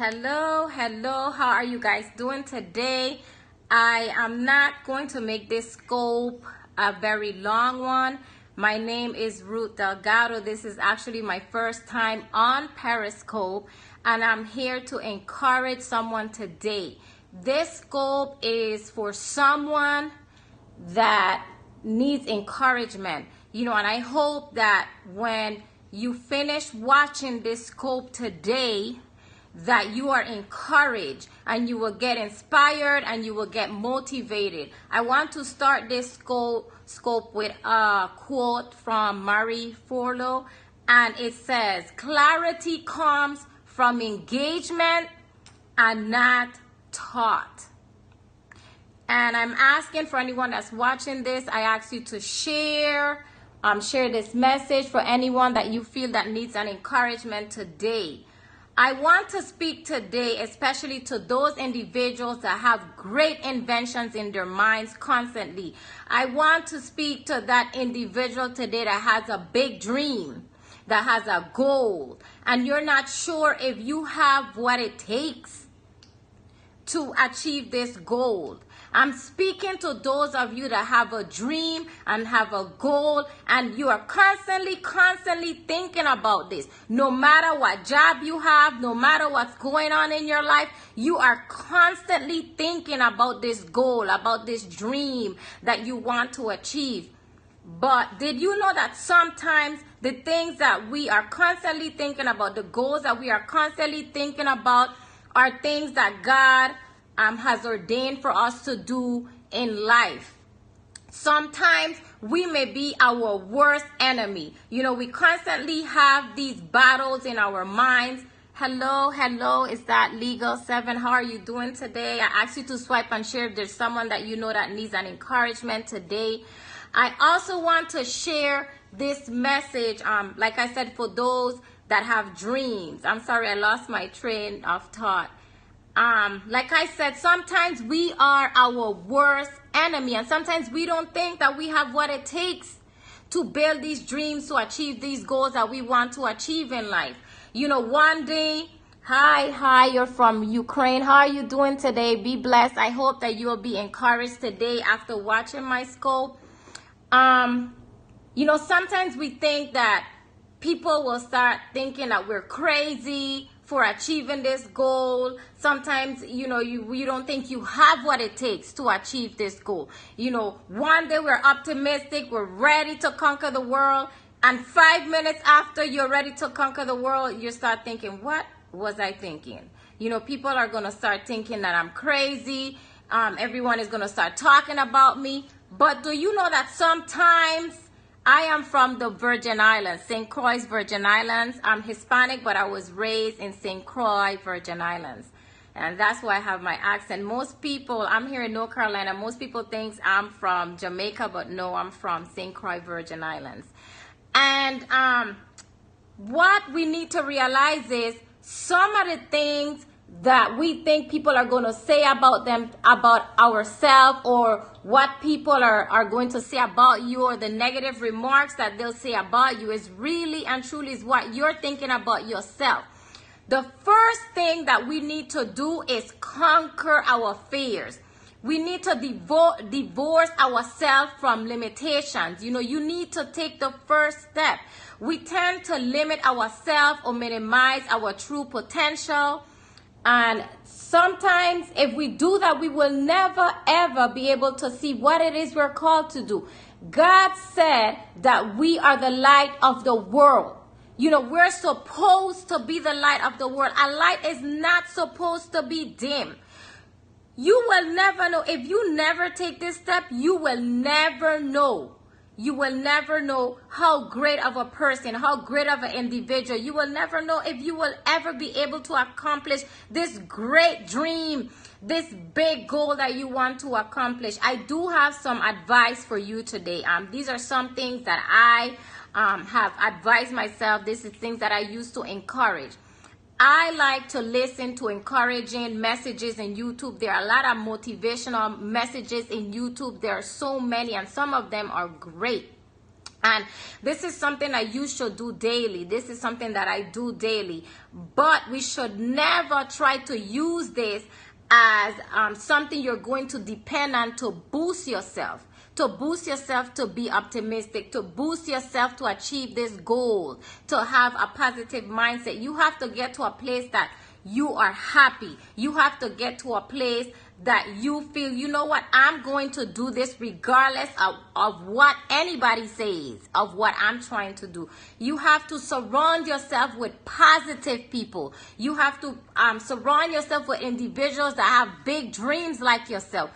Hello, how are you guys doing today? I am not going to make this scope a very long one. My name is Ruth Delgado. This is actually my first time on Periscope, and I'm here to encourage someone today. This scope is for someone that needs encouragement, and I hope that when you finish watching this scope today, that you are encouraged and you will get inspired and you will get motivated. I want to start this scope with a quote from Marie Forleo, and it says, "Clarity comes from engagement and not taught." And I'm asking for anyone that's watching this, I ask you to share this message for anyone that you feel that needs an encouragement today. I want to speak today especially to those individuals that have great inventions in their minds constantly. I want to speak to that individual today that has a big dream, that has a goal, and you're not sure if you have what it takes to achieve this goal. I'm speaking to those of you that have a dream and have a goal, and you are constantly thinking about this. No matter what job you have, no matter what's going on in your life, you are constantly thinking about this goal, about this dream that you want to achieve. But did you know that sometimes the things that we are constantly thinking about, the goals that we are constantly thinking about, are things that God has ordained for us to do in life? Sometimes we may be our worst enemy. We constantly have these battles in our minds. Hello, is that Legal 7? How are you doing today? I ask you to swipe and share if there's someone that you know that needs an encouragement today. I also want to share this message, like I said, for those that have dreams. I'm sorry, I lost my train of thought. Like I said, sometimes we are our worst enemy, and sometimes we don't think that we have what it takes to build these dreams, to achieve these goals that we want to achieve in life. One day, hi, you're from Ukraine. How are you doing today? Be blessed. I hope that you will be encouraged today after watching my scope. Sometimes we think that people will start thinking that we're crazy for achieving this goal. Sometimes, you don't think you have what it takes to achieve this goal. One day we're optimistic, we're ready to conquer the world, and 5 minutes after you're ready to conquer the world, you start thinking, what was I thinking? People are going to start thinking that I'm crazy. Everyone is going to start talking about me. But do you know that sometimes I am from the Virgin Islands, St. Croix, Virgin Islands. I'm Hispanic, but I was raised in St. Croix, Virgin Islands. And that's why I have my accent. Most people, I'm here in North Carolina, most people think I'm from Jamaica, but no, I'm from St. Croix, Virgin Islands. And what we need to realize is some of the things that we think people are going to say about ourselves, or what people are going to say about you, or the negative remarks that they'll say about you, is really and truly is what you're thinking about yourself. The first thing that we need to do is conquer our fears. We need to divorce ourselves from limitations. You need to take the first step. We tend to limit ourselves or minimize our true potential. And sometimes if we do that, we will never ever be able to see what it is we're called to do. God said that we are the light of the world. We're supposed to be the light of the world. A light is not supposed to be dim. You will never know. If you never take this step, you will never know. You will never know how great of a person, how great of an individual. You will never know if you will ever be able to accomplish this great dream, this big goal that you want to accomplish. I do have some advice for you today. These are some things that I have advised myself. This is things that I used to encourage. I like to listen to encouraging messages in YouTube. There are a lot of motivational messages in YouTube. There are so many, and some of them are great. And this is something that you should do daily. This is something that I do daily. But we should never try to use this as something you're going to depend on to boost yourself. To boost yourself to be optimistic. To boost yourself to achieve this goal. To have a positive mindset. You have to get to a place that you are happy. You have to get to a place that you feel, you know what, I'm going to do this regardless of what anybody says, of what I'm trying to do. You have to surround yourself with positive people. You have to surround yourself with individuals that have big dreams like yourself.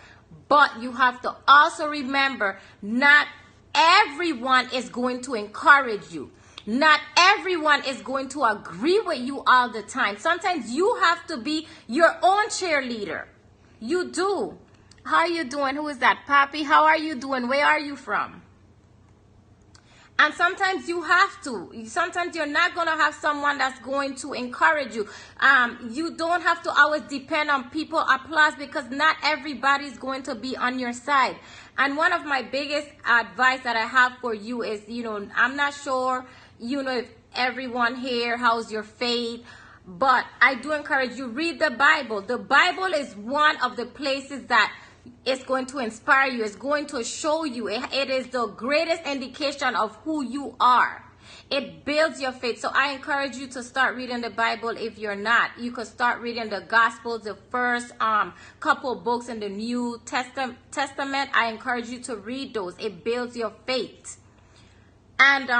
But you have to also remember, not everyone is going to encourage you. Not everyone is going to agree with you all the time. Sometimes you have to be your own cheerleader. You do. How are you doing? Who is that? Papi, how are you doing? Where are you from? And sometimes you have to. Sometimes you're not going to have someone that's going to encourage you. You don't have to always depend on people's applause, because not everybody's going to be on your side. And one of my biggest advice that I have for you is, I'm not sure, if everyone here, how's your faith? But I do encourage you, read the Bible. The Bible is one of the places that it's going to inspire you. It's going to show you. It is the greatest indication of who you are. It builds your faith. So I encourage you to start reading the Bible. If you're not, you could start reading the Gospels, the first couple books in the New Testament. I encourage you to read those. It builds your faith. And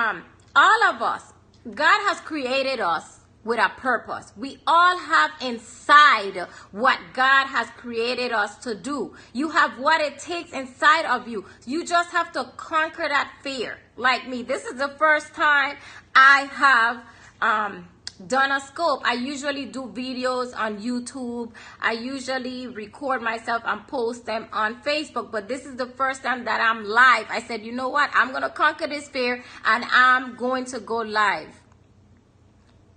all of us, God has created us with a purpose. We all have inside what God has created us to do. You have what it takes inside of you. You just have to conquer that fear. Like me, this is the first time I have done a scope. I usually do videos on YouTube. I usually record myself and post them on Facebook. But this is the first time that I'm live. I said, you know what? I'm going to conquer this fear and I'm going to go live.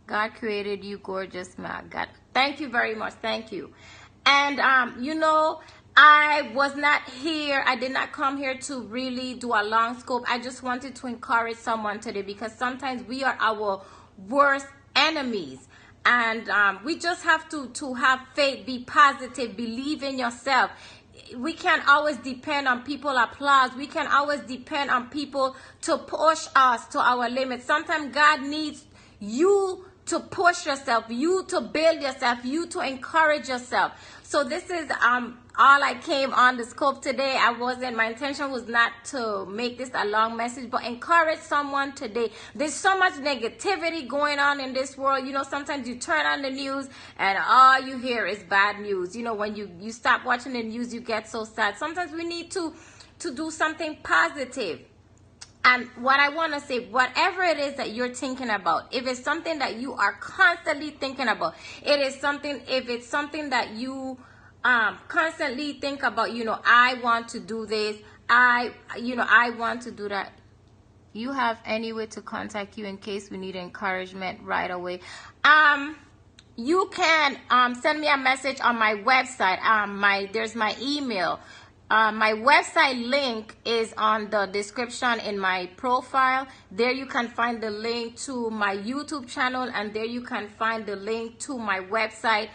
God created you gorgeous, man. God, thank you very much. Thank you. And, I was not here. I did not come here to really do a long scope. I just wanted to encourage someone today, because sometimes we are our worst enemies. And we just have to have faith, be positive, believe in yourself. We can't always depend on people's applause. We can't always depend on people to push us to our limits. Sometimes God needs you to push yourself, you to build yourself, you to encourage yourself. So this is all I came on the scope today. My intention was not to make this a long message, but encourage someone today. There's so much negativity going on in this world. Sometimes you turn on the news and all you hear is bad news. When you stop watching the news, you get so sad. Sometimes we need to do something positive. And what I want to say, whatever it is that you're thinking about, if it's something that you are constantly thinking about, if it's something that you constantly think about, I want to do this, I want to do that. You have any way to contact you in case we need encouragement right away? You can send me a message on my website. There's my email. My website link is on the description in my profile. There you can find the link to my YouTube channel, and there you can find the link to my website.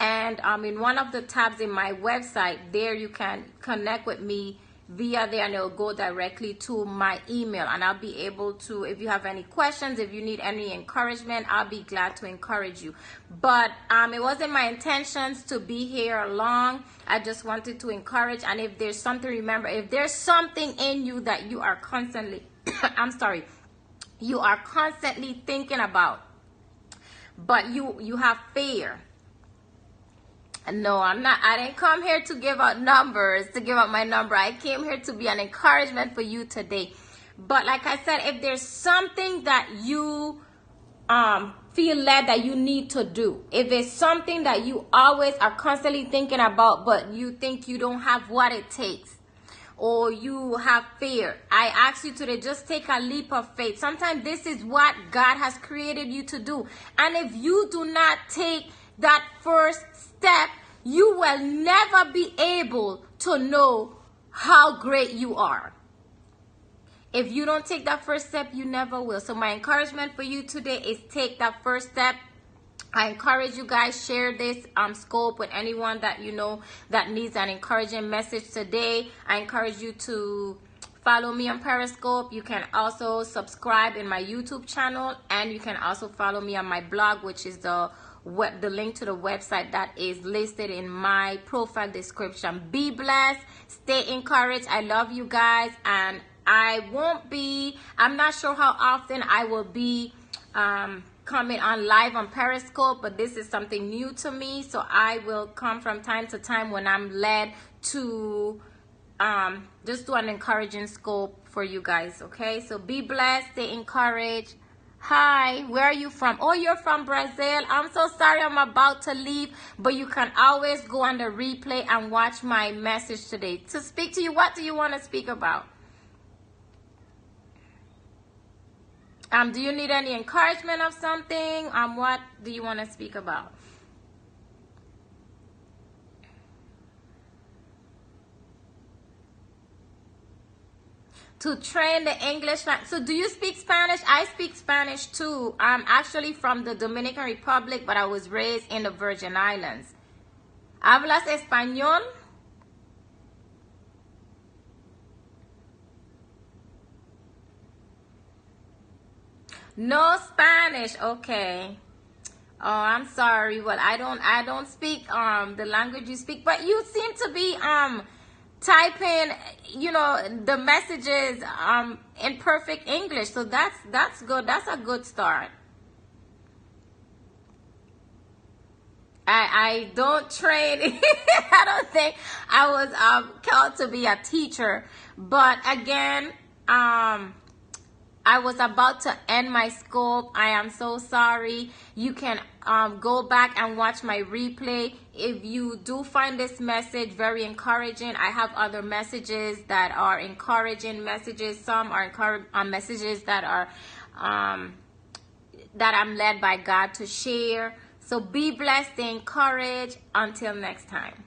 And in one of the tabs in my website, there you can connect with me via there, and it'll go directly to my email, and I'll be able to, if you have any questions, if you need any encouragement, I'll be glad to encourage you. But it wasn't my intentions to be here long. I just wanted to encourage. And if there's something, remember, if there's something in you that you are constantly you are constantly thinking about, but you have fear. No, I'm not. I didn't come here to give out numbers, to give out my number. I came here to be an encouragement for you today. But like I said, if there's something that you feel led that you need to do, if it's something that you always are constantly thinking about, but you think you don't have what it takes, or you have fear, I ask you today, just take a leap of faith. Sometimes this is what God has created you to do. And if you do not take that first step, you will never be able to know how great you are. If you don't take that first step, you never will. So my encouragement for you today is take that first step. I encourage you guys, share this scope with anyone that you know that needs an encouraging message today. I encourage you to follow me on Periscope. You can also subscribe in my YouTube channel, and you can also follow me on my blog, which is the link to the website that is listed in my profile description. Be blessed, stay encouraged. I love you guys, and I'm not sure how often I will be coming on live on Periscope, but this is something new to me, so I will come from time to time when I'm led to just do an encouraging scope for you guys. Okay, so be blessed, stay encouraged. Hi, where are you from? Oh, you're from Brazil. I'm so sorry, I'm about to leave, but you can always go on the replay and watch my message today. To speak to you, what do you want to speak about? Do you need any encouragement of something? What do you want to speak about? To train the English language. So do you speak Spanish? I speak Spanish too. I'm actually from the Dominican Republic, but I was raised in the Virgin Islands. ¿Hablas español? No Spanish. Okay. Oh, I'm sorry. Well, I don't speak the language you speak, but you seem to be typing, you know, the messages in perfect English. So that's good. That's a good start. I don't train. I don't think I was called to be a teacher, but again, I was about to end my scope. I am so sorry. You can go back and watch my replay. If you do find this message very encouraging, I have other messages that are encouraging messages. Some are messages that are that I'm led by God to share. So be blessed, stay encouraged. Until next time.